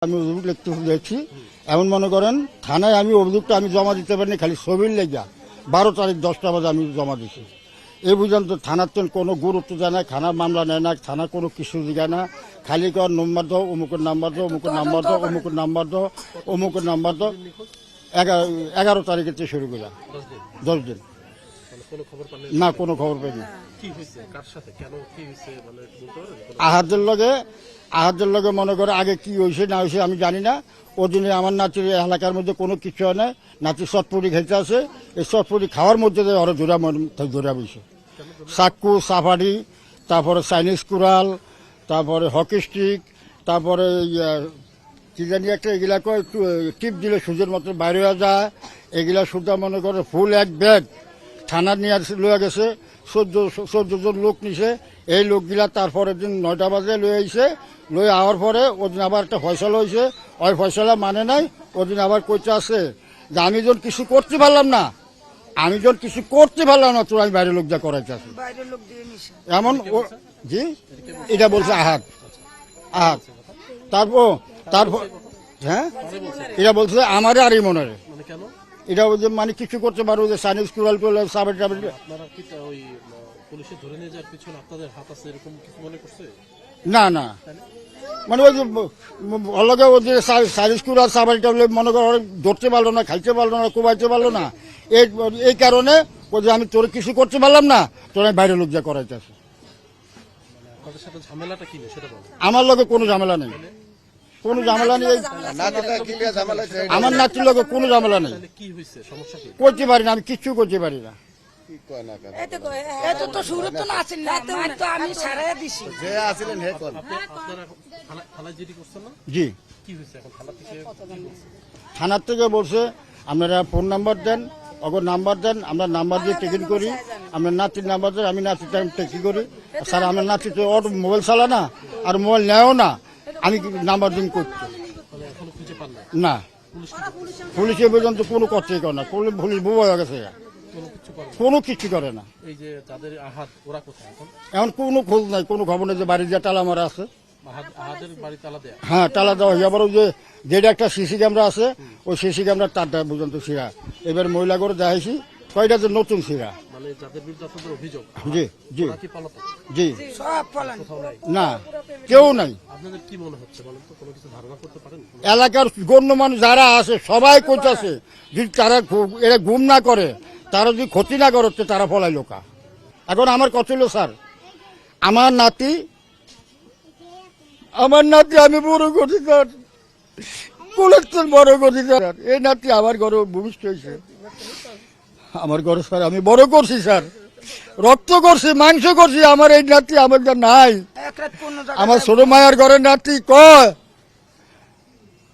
আমি অভিযোগ লিখতে দেখছি এমন মনে করেন থানায় আমি অভিযোগটা আমি জমা দিতে পারিনি, খালি ছবির লেগা 12 তারিখ 10টা বাজে আমি জমা দিছি। এই পর্যন্ত থানার তো কোনো গুরুত্ব দেয় না, থানার মামলা নেয় না, থানা কোনো কিছু দিঘায় না, খালি কর নম্বর দাও, অমুকের নাম্বার দাও, অমুকের নাম্বার দাও, অমুকের নাম্বার দাও, অমুকের নাম্বার দাও। 11 তারিখের থেকে শুরু করে 10 দিন না, কোনো খবর পাইনি। আহাদের লগে মনে করে আগে কি হয়েছে না হয়েছে আমি জানি না। ওই দিনে আমার নাতির এলাকার মধ্যে কোনো কিছু হয় না, নাতি চটপটি খাইতে আছে, এই চটপটি খাওয়ার মধ্যে ওরা জোড়া বইছে। চাক্কু, সাফারি, তারপরে চাইনিজ কুড়াল, তারপরে হকি স্টিক, তারপরে কি জানি একটা এগুলা একটু টিপ দিলে সূর্যের মতো বাইরে যায়, এগুলা সুদ্ধা মনে করে ফুল এক ব্যাগ থানা নিয়ে লয়ে গেছে। 14 জন লোক নিছে। এই লোকগুলা তারপরের দিন 9টা বাজে লয়ে আইছে, লয়ে আওয়ার পরে ওদিন আবার একটা ফয়সালা হয়েছে, ওই ফয়সালা মানে নাই। ওদিন আবার কইতে আছে যে আমি যখন কিছু করতে পারলাম না, তোর আমি বাইরের লোক যা করাইতে আছে এমন জি এটা বলছে আহাদ। তারপর হ্যাঁ এটা বলছে আমারে আর মনে এটা মানে কিছু করতে পারবো যে চাইনিজ কুড়াল করলে সাবের না না, মানে ওই যে অলগে ওই যে চাইনিজ কুড়াল সাবের মনে করো ধরতে পারলো না, খাইতে পারলো না, কোবাইতে পারলো না। এই কারণে ওই যে আমি তোর কিছু করতে পারলাম না, তোর আমি বাইরের লোক যা করাইতেছে। আমার লগে কোনো ঝামেলা নেই, কোনো ঝামেলা নেই। আমার নাতির লোক কোনো ঝামেলা নেই, করতে পারি না, আমি কিচ্ছু করতে পারি না। জি থানার থেকে বলছে আপনারা ফোন নাম্বার দেন, অগর নাম্বার দেন, আমরা নাম্বার দিয়ে টেকিং করি। আপনার নাতির নাম্বার দেন, আমি নাতির টাইম টেকিং করি। স্যার আমার নাতি তো অটো মোবাইল চালা না, আর মোবাইল নেয়ও না, আমি নাম্বার দিন করছি না। পুলিশ এ পর্যন্ত কোনো কথাই করে না, পুলিশ বুবা হয়ে গেছে, কোনো কিছু করে না। এখন কোনো খোঁজ নাই, কোনো খবর নেই যে বাড়ি যে তালা মারা আছে। হ্যাঁ তালা দেওয়া হয়ে আবার ওই যে যেটা একটা সিসি ক্যামেরা আছে, ওই সিসি ক্যামেরা তারটা পর্যন্ত ছিঁড়া। এবার মহিলা করে দেখাইছি কয়টা যে নতুন ছিঁড়া। জি জি জি না, কেউ নাই। এলাকার গণ্যমান্য যারা আছে সবাই করতেছে যদি তারা এরা গুম না করে, তারা যদি ক্ষতি না করে তারা ফলাই লোকা। এখন আমার কথা হলো স্যার, আমার নাতি আমি বড় করছি স্যার, কোলেস্ট্রল বড় করছি স্যার। এই নাতি আমার ঘরে ভূমিষ্ঠ হয়েছে, আমার ঘরে স্যার আমি বড় করছি স্যার, রক্ত করছি, মাংস করছি। আমার এই নাতি আমার যা নাই, আমার ছোট মায়ের ঘরের নাতি কয়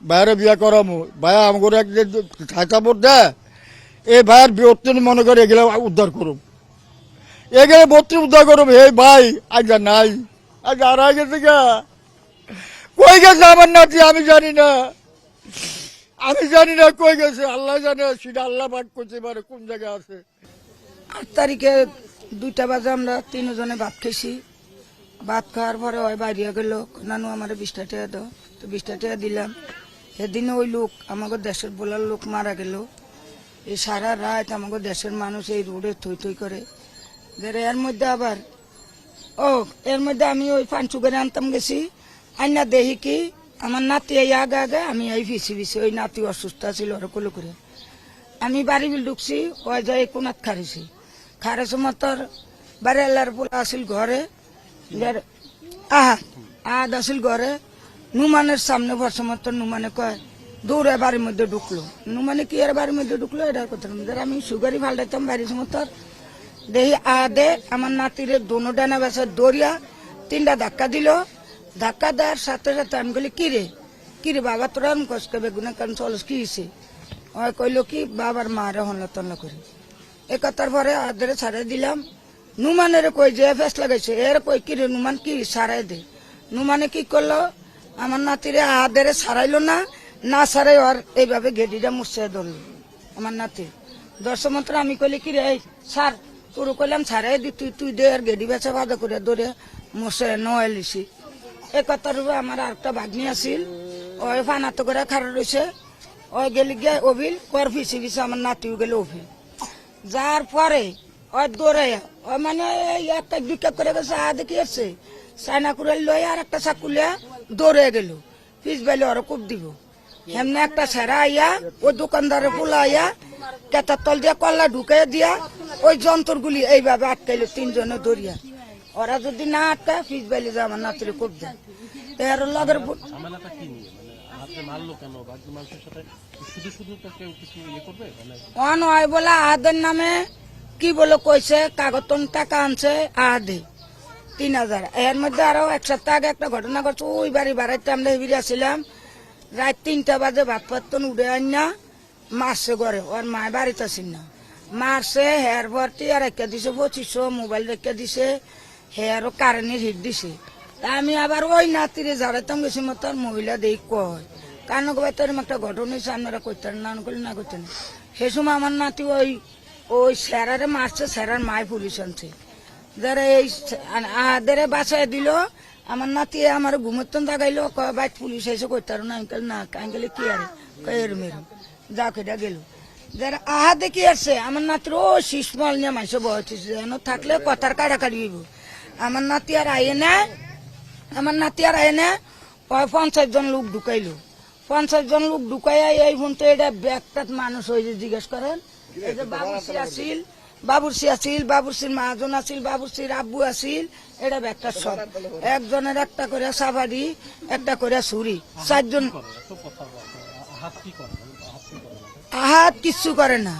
বাইরে বিয়া করামো, ভাইয়া আমার এক যে ছাইতাপড় দেয়, এই ভাইয়ের বিয়র্তন মনে করে এগুলো উদ্ধার করুম, এগুলো ভর্তি উদ্ধার করুম। এই ভাই আজ নাই, আজ আর গেছে গা, কই গেছে আমার নাতি আমি জানি না, কই গেছে আল্লাহ জানে, সেটা আল্লাহ পাক করতে পারে কোন জায়গায় আছে। 8 তারিখে 2টা বাজে আমরা 3 জনে ভাত খেয়েছি। ভাত খাওয়ার পরে ওই বাইরে গেল, নানু আমার 20টা টাকা দাও, তো 20টা টাকা দিলাম। সেদিনে ওই লোক আমাকে দেশের বলার লোক মারা গেল। এই সারা রাত আমাকে দেশের মানুষ এই রোডে থই থই করে। এর মধ্যে আবার এর মধ্যে আমি ওই পাঁচু করে আনতাম গেছি, আইনা দেখি কি আমার নাতি এই আগে আমি এই ভিসি ওই নাতি অসুস্থ ছিল ওরা কোলো করে আমি বাড়ি বিল ঢুকছি, ওই যাই কোনাত খারেছি মতর বাড়ি এলার পোলা আসিল ঘরে, আহাদ আসিল ঘরে। নুমানের সামনে বসে মতো নুমানে কয় দৌড়ে বাড়ির মধ্যে ঢুকলো। নুমানে কি এর বাড়ির মধ্যে ঢুকলো এটার কথা আমি সুগারি ফাল্টাইতাম বাড়ির মতর দেখি আদে আমার নাতিরে দোনো ডানা বেসা দৌড়িয়া 3টা ধাক্কা দিল। ধাক্কা দেওয়ার সাথে সাথে আমি বলি কিরে বাবা তোরা আমি কষ্ট বেগুনা কারণ চলস কি হয়েছে? ওই কইল কি বাবার মারে হনলা তনলা করি। এ কথার পরে আদের ছাড়াই দিলাম। নুমানের কই যে ফেস লাগাইছে এর কই কিরে নুমান কি সারাই দে। নুমানে কি করলো আমার নাতিরে আদের সারাইলো না সারাই আর এইভাবে গেডিটা মুছে ধরলো আমার নাতি। দর্শক মাত্র আমি কইলি কিরে এই সার তোর কইলাম সারাই দি তুই দে আর গেডি বেচা বাধা করে ধরে মুছে নয় লিছি। এ কথার আমার আরেকটা ভাগ্নি আছিল, ওই ফানাতো করে খারাপ রয়েছে ওই গেলি গিয়ে অভিল কর পিছিয়ে পিছিয়ে আমার নাতিও গেলে অভিল যার পরে ওই দৌড়াইয়া ওই মানে এই একটা দুইটা করে গেছে দেখি আসছে চায়না করে লই আর একটা চাকুলিয়া দৌড়ে গেল পিছ বাইলে ওরা খুব দিব এমনি একটা ছেড়া আইয়া ওই দোকানদারে পোলা আইয়া কেতার তল দিয়া কল্লা ঢুকে দিয়া ওই যন্ত্রগুলি এইভাবে আটকাইলো তিনজনে দৌড়িয়া ওরা যদি না আটকা পিছ বাইলে যে আমার নাতিরে খুব দেয় এর লগের ঝামেলাটা কি নিয়ে মানে হাতে মারলো কেন বাকি মানুষের সাথে শুধু শুধু তো কেউ কিছু ইয়ে করবে মানে অন হয় বলে আহাদের নামে কি বলে কইছে কাগতন টাকা আনছে আহাদে 3,000 এর মধ্যে আরো এক সপ্তাহ আগে একটা ঘটনা ঘটছে ওই বাড়ি বাড়াইতে আমরা হেবিরে আসছিলাম রাত 3টা বাজে ভাত পাতন উঠে আন না মারছে ঘরে ওর মায় বাড়িতে আসেন না মারছে হেয়ার ভর্তি আর রেখে দিছে 2500 মোবাইল রেখে দিছে হেয়ারও কারেন্টের হিট দিছে তা আমি আবার ওই নাতিরে ঝাড়াইতাম গেছি মতো আর মহিলা দেই কয় কারণ কবে তোর একটা ঘটনা হয়েছে আপনারা করতেন না করলে না করতেন সে সময় আমার নাতি ওই স্যারারে মারছে স্যারার মায় পুলিশ আনছে যারা এই আদের বাসায় দিল আমার নাতি আমার ঘুমতন দাগাইলো বাইক পুলিশ এসে করতার না আঙ্কেল না আঙ্কেলে কি আরে এরম এরম যা কেটা গেল যারা আহা দেখি আসছে আমার নাতির ও শিশমল নিয়ে মানুষ বয়স যেন থাকলে কথার কাটাকাটি হইব আমার নাতি আর আইয়ে না আমার নাতি আর আইয়ে না ওই 50 জন লোক ঢুকাইলো 50 জন লোক ঢুকাইয়া এই ফোন তো এটা ব্যাগটাত মানুষ হয়ে জিজ্ঞেস করেন এই যে বাবুর্চি আসিল বাবুর্চির মাহাজন আসিল বাবুর্চির আব্বু আসিল এটা ব্যাগটা সব একজনের একটা করে সাবারি একটা করে ছুরি 4 জন হাত কি করে আহাত কিছু করে না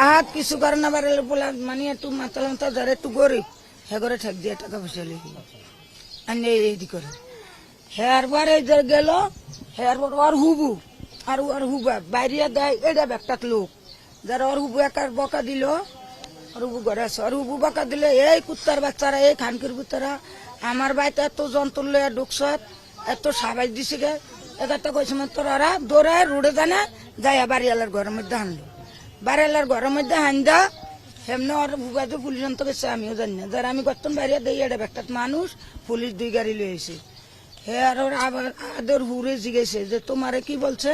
আহাত কিছু করে না বারে বলে মানে একটু মাতালাম তো যারা একটু গরিব হে করে ঠেক দিয়ে টাকা পয়সা লিখি আনি এই করে হেয়ার বার এই যে গেল হেয়ার বার আর হুবু আর ওর হুবা বাইরে দেয় এটা ব্যাগটাত লোক যারা ওর হুবু একার বকা দিল আর হুবু ঘরে আছে আর হুবু বকা দিলে এই কুত্তার বাচ্চারা এই খানকির কুত্তারা আমার বাড়িতে এত যন্ত্র লইয়া ঢুকছত এত সাবাই দিছে গে একটা কইছে তোর ওরা দৌড়ায় রোডে জানে যাইয়া বাড়িওয়ালার ঘরের মধ্যে হানলো বাড়িওয়ালার ঘরের মধ্যে হান্দা এমনি ওর হুবাতে পুলিশ আনতে গেছে আমিও জানি না যারা আমি গতন বাইরে দিই এটা একটা মানুষ পুলিশ 2 গাড়ি লয়েছে হে আর ওর আবার আদর হুড়ে জিগেছে যে তোমারে কি বলছে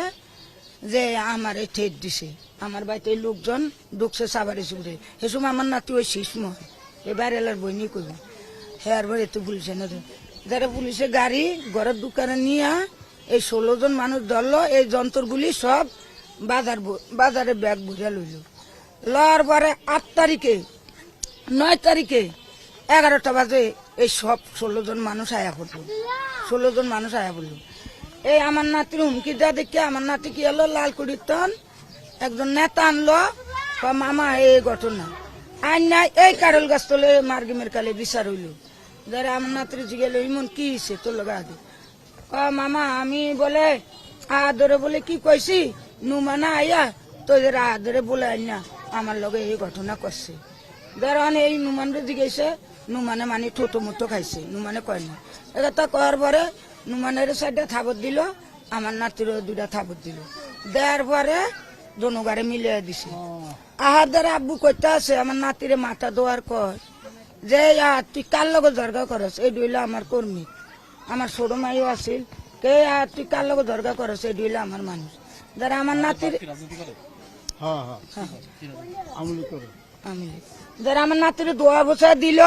যে আমারে ঠেট দিছে আমার বাড়িতে লোকজন ঢুকছে সাবারি চুড়ে সে সময় আমার নাতি ওই শিশম এ বাড়িওয়ালার বইনি করবে হে আর বার এত পুলিশে না যারা পুলিশে গাড়ি ঘরের দোকানে নিয়ে এই 16 জন মানুষ ধরলো এই যন্ত্রগুলি সব বাজারে ব্যাগ ভরে লইল লওয়ার পরে 8 তারিখে 9 তারিখে 11টা বাজে এই সব 16 জন মানুষ আয়া পড়লো 16 জন মানুষ আয়া পড়লো এই আমার নাতির হুমকি দেওয়া দেখে আমার নাতি কি এলো লালকুড়ির তন একজন নেতা আনলো মামা এই ঘটনা আইন নাই এই কারল গাছ তোলে মার্গিমের কালে বিচার হইল যারা আমার নাতির জিগেল ইমন কি হয়েছে তোর লগা আগে মামা আমি বলে আদরে বলে কি কইছি নুমানা আইয়া তোদের আদরে বলে আই না আমার লগে এই ঘটনা করছে ধরেন এই নুমানরে জিজ্ঞেসে নুমানে মানে ঠোঁটো মুটো খাইছে নুমানে কয় না এটা করার পরে নুমানের সাইডে থাবত দিল আমার নাতিরও 2টা থাবত দিল দেওয়ার পরে দোনোগারে মিলিয়ে দিছে আহার দ্বারা আব্বু করতে আছে আমার নাতিরে মাথা দোয়ার কয় যে তুই কার লগে জর্গা করস এই ডইলে আমার কর্মী আমার ছোট মাইও আছিল কে তুই কার লগে জর্গা করস এই ডইলে আমার মানুষ যারা আমার নাতির আমি যারা আমার নাতির দোয়া বসা দিল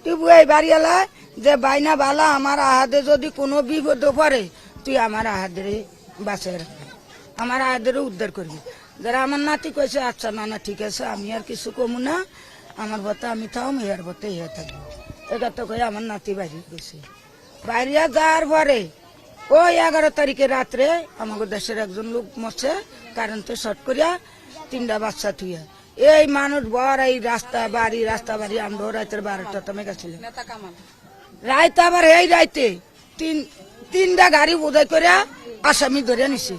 তুই এই বাড়িওয়ালা যে বাইনা বালা আমার আহাদে যদি কোনো বিপদ পড়ে তুই আমার আহাদরে বাঁচায় রাখবি আমার আহাদরে উদ্ধার করবি যারা আমার নাতি কইছে আচ্ছা না ঠিক আছে আমি আর কিছু কমু না আমার বতে আমি থাম হেয়ার বতে হেয়ার থাকবো এটা তো কয়ে আমার নাতি বাইরে গেছে বাইরে যাওয়ার পরে ওই 11 তারিখে রাত্রে আমাদের দেশের একজন লোক মরছে কারেন্টে শর্ট করিয়া 3টা বাচ্চা থুইয়া এই মানুষ বড় এই রাস্তা বাড়ি আমরা রাতের 12টা তমে গেছিলাম রাইতে আবার এই রাইতে 3টা গাড়ি বোঝাই করে আসামি ধরে নিছে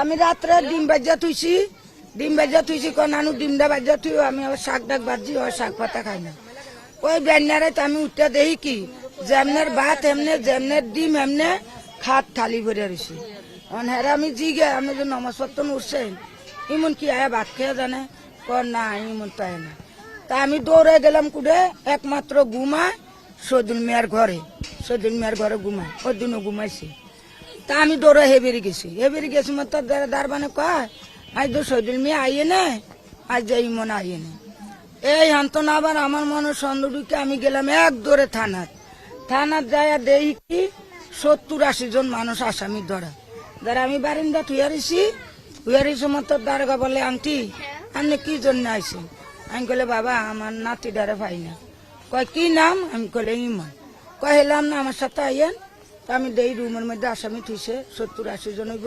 আমি রাত্রে ডিম বাজ্যা থুইছি নানু ডিমটা বাজ্যা থুই আমি আবার শাক ডাক বাজি ওই শাক পাতা খাই না ওই বেন্যারে আমি উঠতে দেখি কি যেমনের ভাত এমনে যেমনের ডিম এমনে খাত থালি ভরে রয়েছে হেরা আমি জিগে আমি যে নমাজ পত্তন উঠছেন ইমন কি আয়া ভাত খেয়ে জানে না ইমন তাই না তা আমি দৌড়ে গেলাম কুড়ে একমাত্র ঘুমায় সদুল মিয়ার ঘরে ঘুমায় ওই দিনও ঘুমাইছি তা আমি দৌড়ে হেবেরি গেছি মতো দারবানে কয় আজ তো শহীদুল মেয়ে আইয়ে নে আজ যাই মনে আইয়ে নে এই হান্তন আবার আমার মনে সন্দেহকে আমি গেলাম এক দৌড়ে থানাত যায় দেখি কি 70-80 জন মানুষ আসামি ধরা যারা আমি বারিন্দা হুয়ারিছি মতো দারোগা বলে আন্টি আপনি কি জন্য আইছেন আমি কলে বাবা আমার নাতি ডারে পাই না কয় কি নাম আমি কলে ইমান কয় হেলাম না আমার সাথে আইয়েন তো আমি দেই রুমের মধ্যে আসামি থুইছে 70-80 জন হইব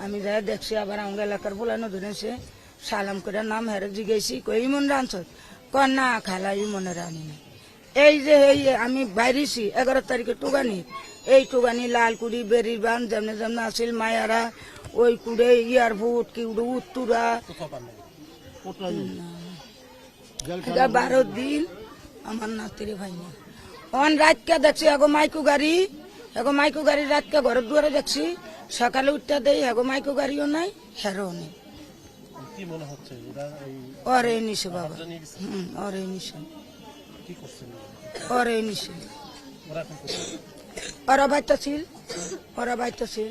আমি যাই দেখছি আবার আমার এলাকার বলানো ধরেছে সালাম করে নাম হেরে জিগেছি কই ইমন রাঁধছ কয় না খালা ইমনের রানি না এই যে এই আমি বাইরেছি 11 তারিখে টুগানি এই টুগানি লালকুড়ি বেরির বান যেমনে যেমন আসিল মায়ারা ওই কুড়ে এয়ারপোর্ট কি উত্তরা কোথাও পান নাই। 12 দিন আমার নাতিরে ভাই না অন রাতকে দেখছি এগো মাইকু গাড়ি রাতকে ঘরের দুয়ারে দেখছি সকালে উঠতে দেই এগো মাইকু গাড়িও নাই হেরও নেই কি মনে হচ্ছে এরা এই ওরে নিছে বাবা নিয়ে গেছে? ওরে নিছে কি করছেন ওরে নিছে ওরা এখন কোথায়? ওরা বাইতেছিল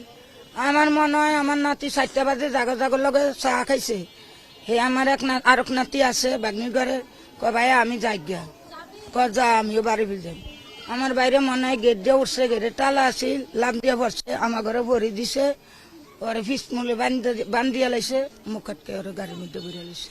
আমার মনে হয় আমার নাতি 4টা বাজে জাগর লগে চা খাইছে হে আমার আরেক নাতি আছে বাগনির ঘরে কয় ভাই আমি যাই গিয়া কয় যা আমিও বাড়ি বিল যাই আমার বাইরে মনে হয় গেট দিয়ে উঠছে গেটের তালা আছিল লাভ দিয়ে পড়ছে আমার ঘরে ভরি দিছে ওরে ফিস মূলে বান্ধিয়া লাইছে মুখ আটকে ওরে গাড়ির মধ্যে বেরিয়ে লাইছে